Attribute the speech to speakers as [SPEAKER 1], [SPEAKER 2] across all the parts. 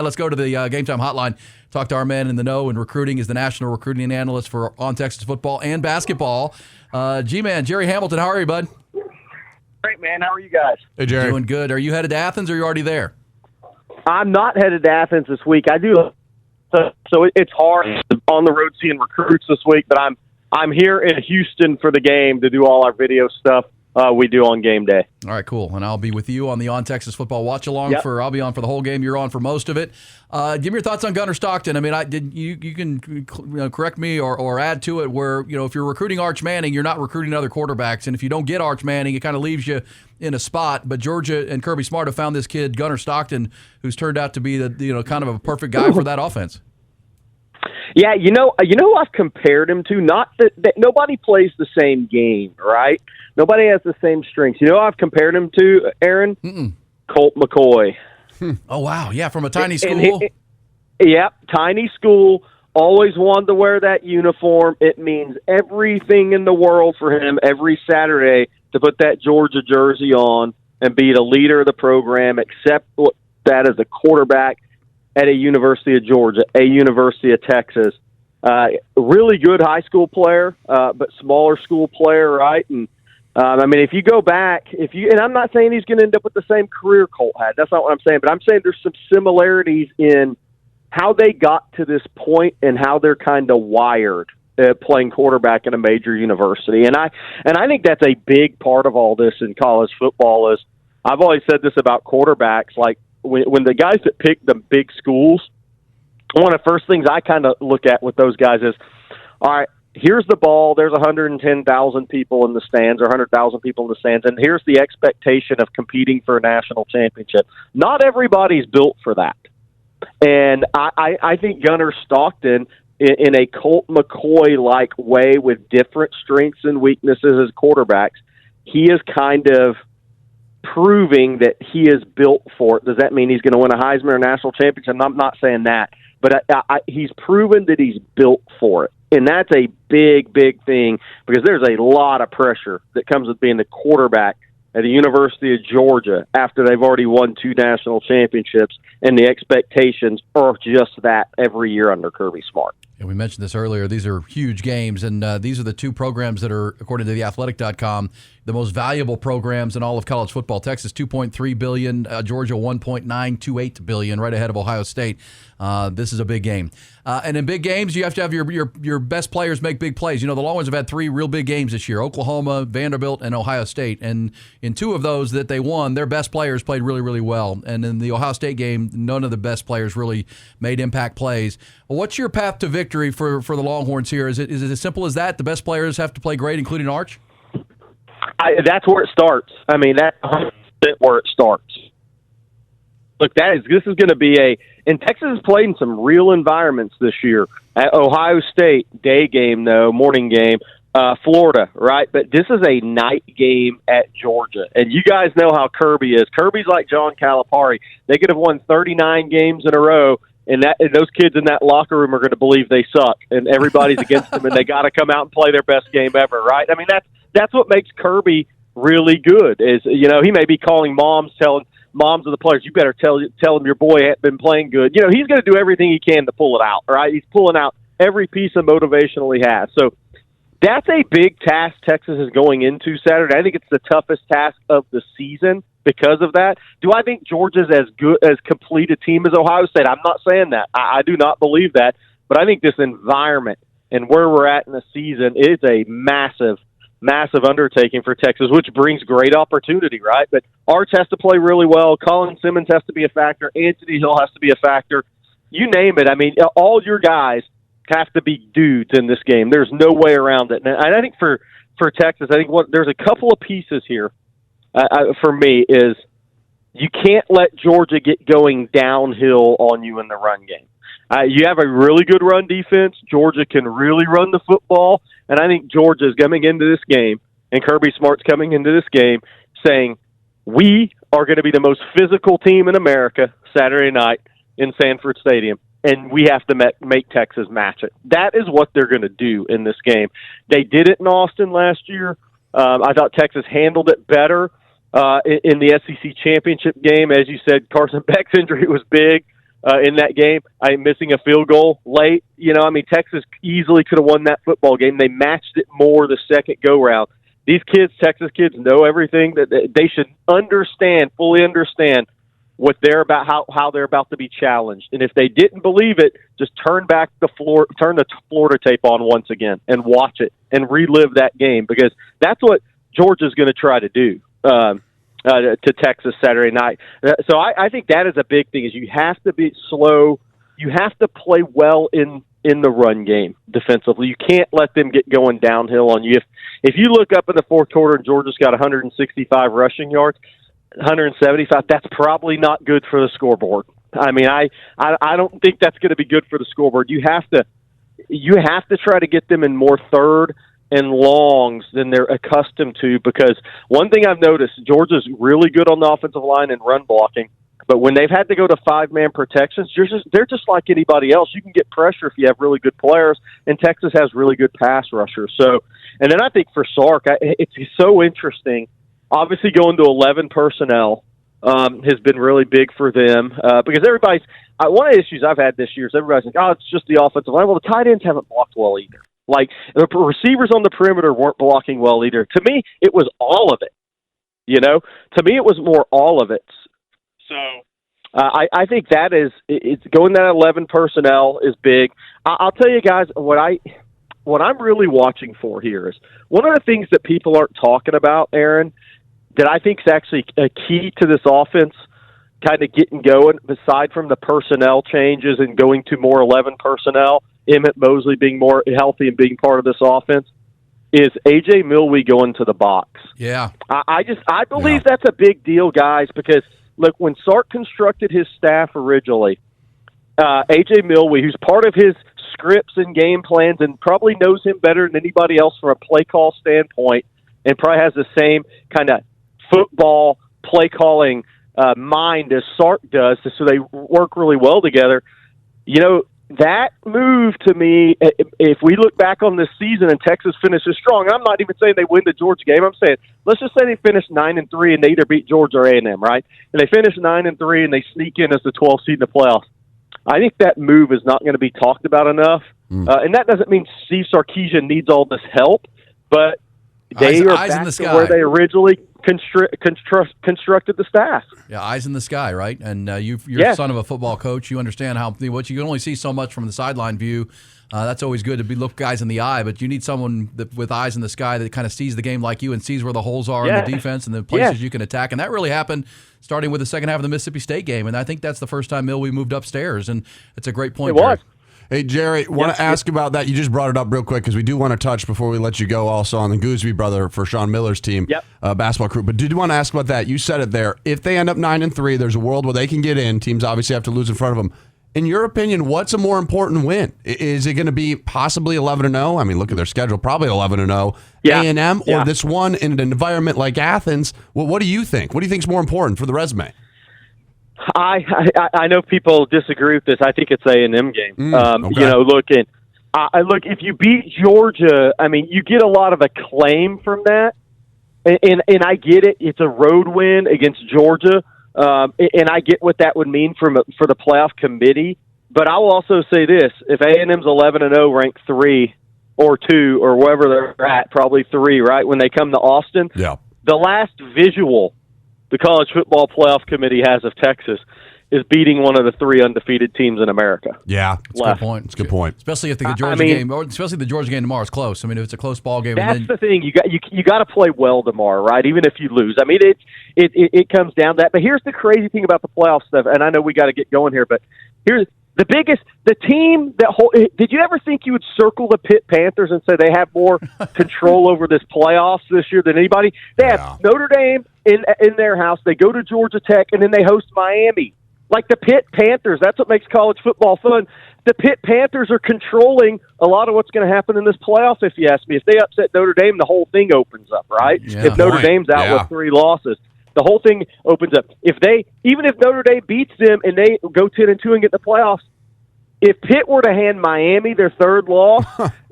[SPEAKER 1] let's go to the Game Time Hotline. Talk to our man in the know and recruiting. Is the national recruiting analyst for On Texas football and basketball. G-Man, Gerry Hamilton, how are you, bud?
[SPEAKER 2] Great, man. How are you guys?
[SPEAKER 3] Hey, Gerry.
[SPEAKER 1] Doing good. Are you headed to Athens or are you already there?
[SPEAKER 2] I'm not headed to Athens this week. I do, so it's hard on the road seeing recruits this week, but I'm here in Houston for the game to do all our video stuff we do on game day.
[SPEAKER 1] All right, cool. And I'll be with you on the On Texas Football Watch Along.
[SPEAKER 2] Yep.
[SPEAKER 1] I'll be on for the whole game. You're on for most of it. Give me your thoughts on Gunnar Stockton. I mean, you can correct me or add to it where, if you're recruiting Arch Manning, you're not recruiting other quarterbacks. And if you don't get Arch Manning, it kind of leaves you in a spot. But Georgia and Kirby Smart have found this kid, Gunnar Stockton, who's turned out to be the kind of a perfect guy for that offense.
[SPEAKER 2] Yeah, you know who I've compared him to? Not that nobody plays the same game, right? Nobody has the same strengths. You know who I've compared him to, Aaron? Colt McCoy.
[SPEAKER 1] Oh, wow. Yeah, from a tiny school.
[SPEAKER 2] Yep, tiny school. Always wanted to wear that uniform. It means everything in the world for him every Saturday to put that Georgia jersey on and be the leader of the program, accept that as a quarterback at a University of Georgia, a University of Texas. Really good high school player, but smaller school player, right? And I mean, if you go back, and I'm not saying he's going to end up with the same career Colt had. That's not what I'm saying. But I'm saying there's some similarities in how they got to this point and how they're kind of wired playing quarterback in a major university. And I think that's a big part of all this in college football. Is I've always said this about quarterbacks, like when the guys that pick the big schools, one of the first things I kind of look at with those guys is, all right, here's the ball. There's 110,000 people in the stands or 100,000 people in the stands, and here's the expectation of competing for a national championship. Not everybody's built for that. And I think Gunnar Stockton, in a Colt McCoy-like way with different strengths and weaknesses as quarterbacks, he is kind of proving that he is built for it. Does that mean he's going to win a Heisman or national championship? I'm not saying that. But he's proven that he's built for it. And that's a big, big thing because there's a lot of pressure that comes with being the quarterback at the University of Georgia after they've already won 2 national championships, and the expectations are just that every year under Kirby Smart.
[SPEAKER 1] And we mentioned this earlier. These are huge games, and these are the 2 programs that are, according to theathletic.com, the most valuable programs in all of college football. Texas, $2.3 billion. Georgia, $1.928 billion, right ahead of Ohio State. This is a big game. And in big games, you have to have your best players make big plays. The Longhorns have had 3 real big games this year, Oklahoma, Vanderbilt, and Ohio State. And in 2 of those that they won, their best players played really, really well. And in the Ohio State game, none of the best players really made impact plays. Well, what's your path to victory for the Longhorns here? Is it as simple as that? The best players have to play great, including Arch?
[SPEAKER 2] That's where it starts. I mean, that's 100% where it starts. Look, this is going to be and Texas has played in some real environments this year. At Ohio State, day game though, morning game. Florida, right? But this is a night game at Georgia. And you guys know how Kirby is. Kirby's like John Calipari. They could have won 39 games in a row, and those kids in that locker room are going to believe they suck, and everybody's against them, and they got to come out and play their best game ever, right? I mean, that's what makes Kirby really good. Is he may be calling telling moms of the players, you better tell him your boy hasn't been playing good. He's going to do everything he can to pull it out, right? He's pulling out every piece of motivational he has. So that's a big task Texas is going into Saturday. I think it's the toughest task of the season because of that. Do I think Georgia's as good, as complete a team as Ohio State? I'm not saying that. I do not believe that. But I think this environment and where we're at in the season is a massive undertaking for Texas, which brings great opportunity, right? But Arch has to play really well. Colin Simmons has to be a factor. Anthony Hill has to be a factor. You name it. I mean, all your guys have to be dudes in this game. There's no way around it. And I think for Texas, I think there's a couple of pieces here for me is you can't let Georgia get going downhill on you in the run game. You have a really good run defense. Georgia can really run the football. And I think Georgia's coming into this game, and Kirby Smart's coming into this game saying, we are going to be the most physical team in America Saturday night in Sanford Stadium, and we have to make Texas match it. That is what they're going to do in this game. They did it in Austin last year. I thought Texas handled it better in the SEC championship game. As you said, Carson Beck's injury was big. in that game. Missing a field goal late. Texas easily could have won that football game. They matched it more the second go-round. These kids, Texas kids, know everything. That they should fully understand what they're about, how they're about to be challenged. And if they didn't believe it, just turn the Florida tape on once again and watch it and relive that game, because that's what Georgia's going to try to do to Texas Saturday night. So I think that is a big thing, is you have to be slow. You have to play well in the run game defensively. You can't let them get going downhill on you. If you look up in the fourth quarter and Georgia's got 165 rushing yards, 175, that's probably not good for the scoreboard. I don't think that's going to be good for the scoreboard. You have to try to get them in more third and longs than they're accustomed to, because one thing I've noticed, Georgia's really good on the offensive line and run blocking, but when they've had to go to five-man protections, they're just like anybody else. You can get pressure if you have really good players, and Texas has really good pass rushers. So, and then I think for Sark, it's so interesting. Obviously, going to 11 personnel has been really big for them, because everybody's one of the issues I've had this year is everybody's like, oh, it's just the offensive line. Well, the tight ends haven't blocked well either. Like, the receivers on the perimeter weren't blocking well either. To me, it was all of it. To me, it was more all of it. So I think it's going that 11 personnel is big. I'll tell you guys what I'm really watching for here is one of the things that people aren't talking about, Aaron, that I think is actually a key to this offense kind of getting going, aside from the personnel changes and going to more 11 personnel, Emmett Mosley being more healthy and being part of this offense, is A.J. Milwee going to the box.
[SPEAKER 1] Yeah.
[SPEAKER 2] I believe that's a big deal, guys, because, look, when Sark constructed his staff originally, A.J. Milwee, who's part of his scripts and game plans and probably knows him better than anybody else from a play call standpoint, and probably has the same kind of football play calling mind as Sark does, so they work really well together. That move, to me, if we look back on this season and Texas finishes strong, I'm not even saying they win the Georgia game. I'm saying, let's just say they finish 9-3 and they either beat Georgia or A&M, right? And they finish 9-3 and they sneak in as the 12th seed in the playoffs. I think that move is not going to be talked about enough. And that doesn't mean Steve Sarkisian needs all this help, but they are back to where they originally constructed the staff.
[SPEAKER 1] Yeah, eyes in the sky, right? And you're a son of a football coach. You understand what you can only see so much from the sideline view. That's always good to look guys in the eye, but you need someone with eyes in the sky that kind of sees the game like you and sees where the holes are in the defense and the places you can attack. And that really happened starting with the second half of the Mississippi State game. And I think that's the first time Milwee moved upstairs. And it's a great point.
[SPEAKER 2] It was.
[SPEAKER 3] Hey, Gerry, want to ask about that. You just brought it up real quick because we do want to touch before we let you go also on the Gooseby brother for Sean Miller's team, basketball crew. But did you want to ask about that? You said it there. If they end up 9-3, there's a world where they can get in. Teams obviously have to lose in front of them. In your opinion, what's a more important win? Is it going to be possibly 11-0? I mean, look at their schedule, probably 11-0. A&M or this one in an environment like Athens? Well, what do you think? What do you think is more important for the resume?
[SPEAKER 2] I know people disagree with this. I think it's A&M game.
[SPEAKER 3] Okay.
[SPEAKER 2] Look, if you beat Georgia, I mean, you get a lot of acclaim from that, and I get it. It's a road win against Georgia, and I get what that would mean for the playoff committee. But I will also say this: if A&M's 11-0, ranked 3 or 2 or wherever they're at, probably 3, right? When they come to Austin, the last visual the College Football Playoff Committee has of Texas is beating one of the 3 undefeated teams in America.
[SPEAKER 3] Yeah,
[SPEAKER 1] that's a good point.
[SPEAKER 3] It's a good point.
[SPEAKER 1] Especially if the Georgia game, or especially the Georgia game tomorrow is close. I mean, if it's a close ball game,
[SPEAKER 2] that's the thing. You got to play well tomorrow, right? Even if you lose. I mean, it comes down to that. But here's the crazy thing about the playoff stuff, and I know we got to get going here, but here's the team that did you ever think you would circle the Pitt Panthers and say they have more control over this playoffs this year than anybody? They have Notre Dame in their house. They go to Georgia Tech, and then they host Miami. Like the Pitt Panthers, that's what makes college football fun. The Pitt Panthers are controlling a lot of what's going to happen in this playoff, if you ask me. If they upset Notre Dame, the whole thing opens up, right?
[SPEAKER 1] Yeah.
[SPEAKER 2] If Notre Dame's out with 3 losses, the whole thing opens up. Even if Notre Dame beats them and they go 10-2 and get the playoffs, if Pitt were to hand Miami their 3rd loss,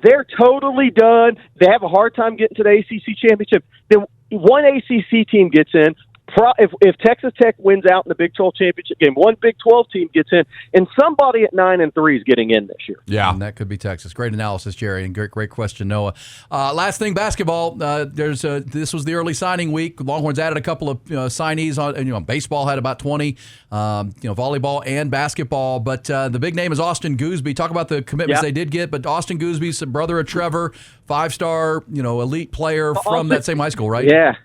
[SPEAKER 2] they're totally done. They have a hard time getting to the ACC championship. Then one ACC team gets in, if Texas Tech wins out in the Big 12 championship game, one Big 12 team gets in, and somebody at 9-3 is getting in this year.
[SPEAKER 3] Yeah,
[SPEAKER 1] and that could be Texas. Great analysis, Gerry, and great question, Noah. Last thing, basketball. This was the early signing week. Longhorns added a couple of signees on. Baseball had about 20. Volleyball and basketball. But the big name is Austin Gooseby. Talk about the commitments they did get. But Austin Gooseby's brother of Trevor, 5-star, elite player from that same high school, right?
[SPEAKER 2] Yeah.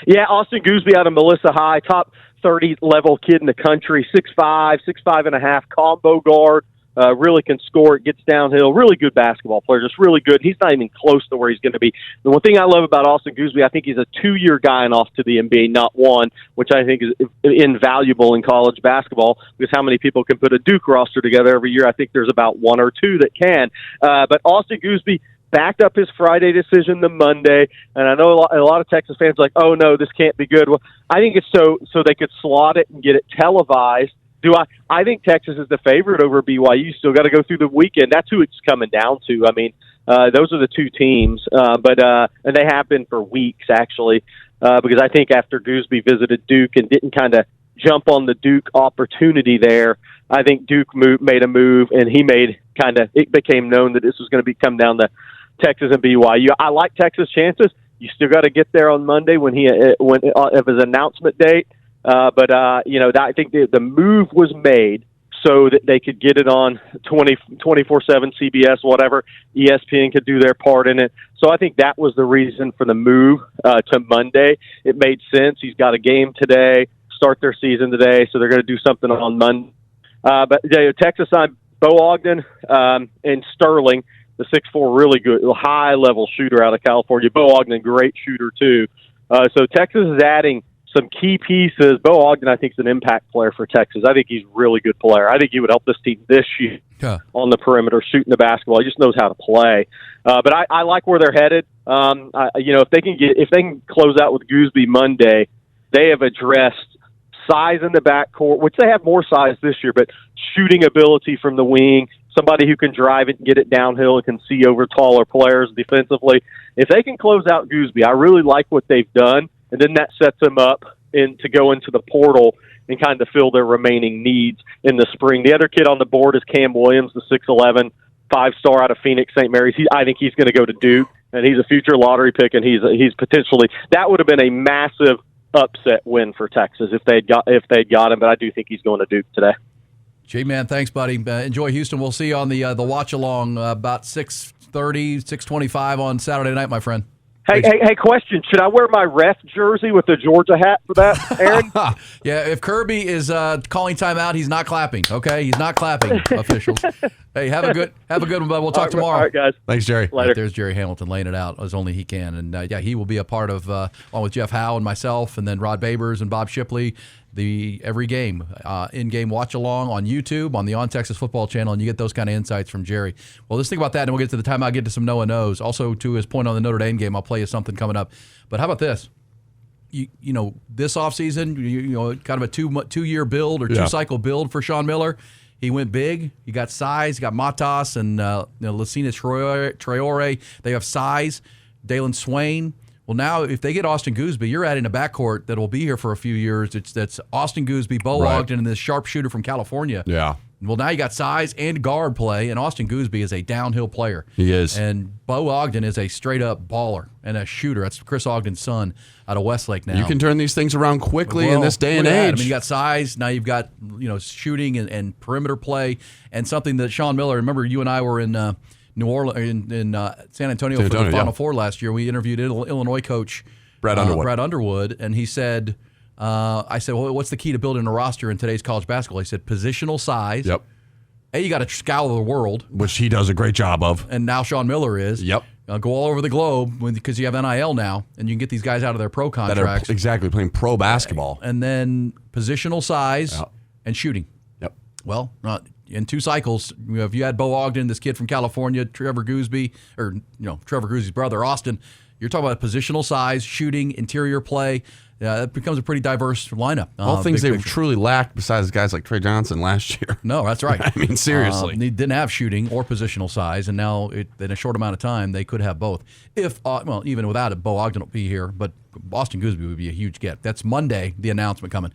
[SPEAKER 2] Yeah, Austin Gooseby out of Melissa High, top 30 level kid in the country, 6'5", 6'5.5", combo guard, really can score, gets downhill, really good basketball player, just really good. He's not even close to where he's going to be. The one thing I love about Austin Gooseby, I think he's a 2-year guy and off to the NBA, not one, which I think is invaluable in college basketball, because how many people can put a Duke roster together every year? I think there's about 1 or 2 that can. But Austin Gooseby backed up his Friday decision to Monday, and I know a lot of Texas fans are like, oh no, this can't be good. Well, I think it's so they could slot it and get it televised. I think Texas is the favorite over BYU. Still got to go through the weekend. That's who it's coming down to. I mean, those are the two teams, and they have been for weeks actually, because I think after Gooseby visited Duke and didn't kind of jump on the Duke opportunity there, I think Duke made a move, and it became known that this was going to come down to Texas and BYU. I like Texas' chances. You still got to get there on Monday when of his announcement date. I think the move was made so that they could get it on 24/7 CBS, whatever. ESPN could do their part in it. So I think that was the reason for the move to Monday. It made sense. He's got a game today, start their season today, so they're going to do something on Monday. Texas signed Bo Ogden and Sterling, the 6'4", really good, high-level shooter out of California. Bo Ogden, great shooter, too. So Texas is adding some key pieces. Bo Ogden, I think, is an impact player for Texas. I think he's a really good player. I think he would help this team this year on the perimeter, shooting the basketball. He just knows how to play. But I like where they're headed. If they can close out with Gooseby Monday, they have addressed size in the backcourt, which they have more size this year, but shooting ability from the wing, somebody who can drive it and get it downhill and can see over taller players defensively. If they can close out Gooseby, I really like what they've done, and then that sets them up to go into the portal and kind of fill their remaining needs in the spring. The other kid on the board is Cam Williams, the 6'11", 5-star out of Phoenix St. Mary's. I think he's going to go to Duke, and he's a future lottery pick, and he's potentially – that would have been a massive upset win for Texas if they'd got him, but I do think he's going to Duke today.
[SPEAKER 1] J-Man, thanks, buddy. Enjoy Houston. We'll see you on the watch-along about 6:30, 6:25 on Saturday night, my friend.
[SPEAKER 2] Hey, question. Should I wear my ref jersey with the Georgia hat for that, Aaron?
[SPEAKER 1] Yeah, if Kirby is calling timeout, he's not clapping, okay? He's not clapping, officials. Hey, have a good one, bud. We'll talk tomorrow.
[SPEAKER 2] All right, guys.
[SPEAKER 3] Thanks, Gerry.
[SPEAKER 2] Later.
[SPEAKER 1] Right, there's Gerry Hamilton laying it out as only he can. And, he will be a part of, along with Jeff Howe and myself, and then Rod Babers and Bob Shipley, every game, in-game watch-along on YouTube, on the On Texas Football channel, and you get those kind of insights from Gerry. Well, let's think about that, and we'll get to the timeout, get to some Noah Knows. Also, to his point on the Notre Dame game, I'll play you something coming up. But how about this? This offseason, kind of a two-year build or two-cycle build for Sean Miller. He went big. He got size. He got Matas and Lucina Traore. They have size. Dalen Swain. Well, now if they get Austin Gooseby, you're adding a backcourt that will be here for a few years. That's Austin Gooseby, Bo Ogden, and this sharpshooter from California.
[SPEAKER 3] Yeah.
[SPEAKER 1] Well, now you got size and guard play, and Austin Gooseby is a downhill player.
[SPEAKER 3] He is.
[SPEAKER 1] And Bo Ogden is a straight-up baller and a shooter. That's Chris Ogden's son out of Westlake now.
[SPEAKER 3] You can turn these things around quickly in this day and age.
[SPEAKER 1] I mean, you got size. Now you've got shooting and perimeter play, and something that Sean Miller, remember you and I were in New Orleans, in San Antonio for the Final Four last year. We interviewed Illinois coach
[SPEAKER 3] Brad
[SPEAKER 1] Underwood, and he said, I said, well, what's the key to building a roster in today's college basketball? He said, positional size.
[SPEAKER 3] Yep.
[SPEAKER 1] You got to scour the world.
[SPEAKER 3] Which he does a great job of.
[SPEAKER 1] And now Sean Miller is.
[SPEAKER 3] Yep.
[SPEAKER 1] Go all over the globe because you have NIL now, and you can get these guys out of their pro contracts.
[SPEAKER 3] That are playing pro basketball.
[SPEAKER 1] And then positional size and shooting.
[SPEAKER 3] Yep.
[SPEAKER 1] Well, in two cycles, if you had Bo Ogden, this kid from California, Trevor Gooseby Gooseby's brother, Austin, you're talking about positional size, shooting, interior play. It becomes a pretty diverse lineup.
[SPEAKER 3] All things they truly lacked besides guys like Trey Johnson last year.
[SPEAKER 1] No, that's right.
[SPEAKER 3] I mean, seriously.
[SPEAKER 1] They didn't have shooting or positional size, and now in a short amount of time, they could have both. Even without it, Bo Ogden will be here, but Austin Gooseby would be a huge get. That's Monday, the announcement coming.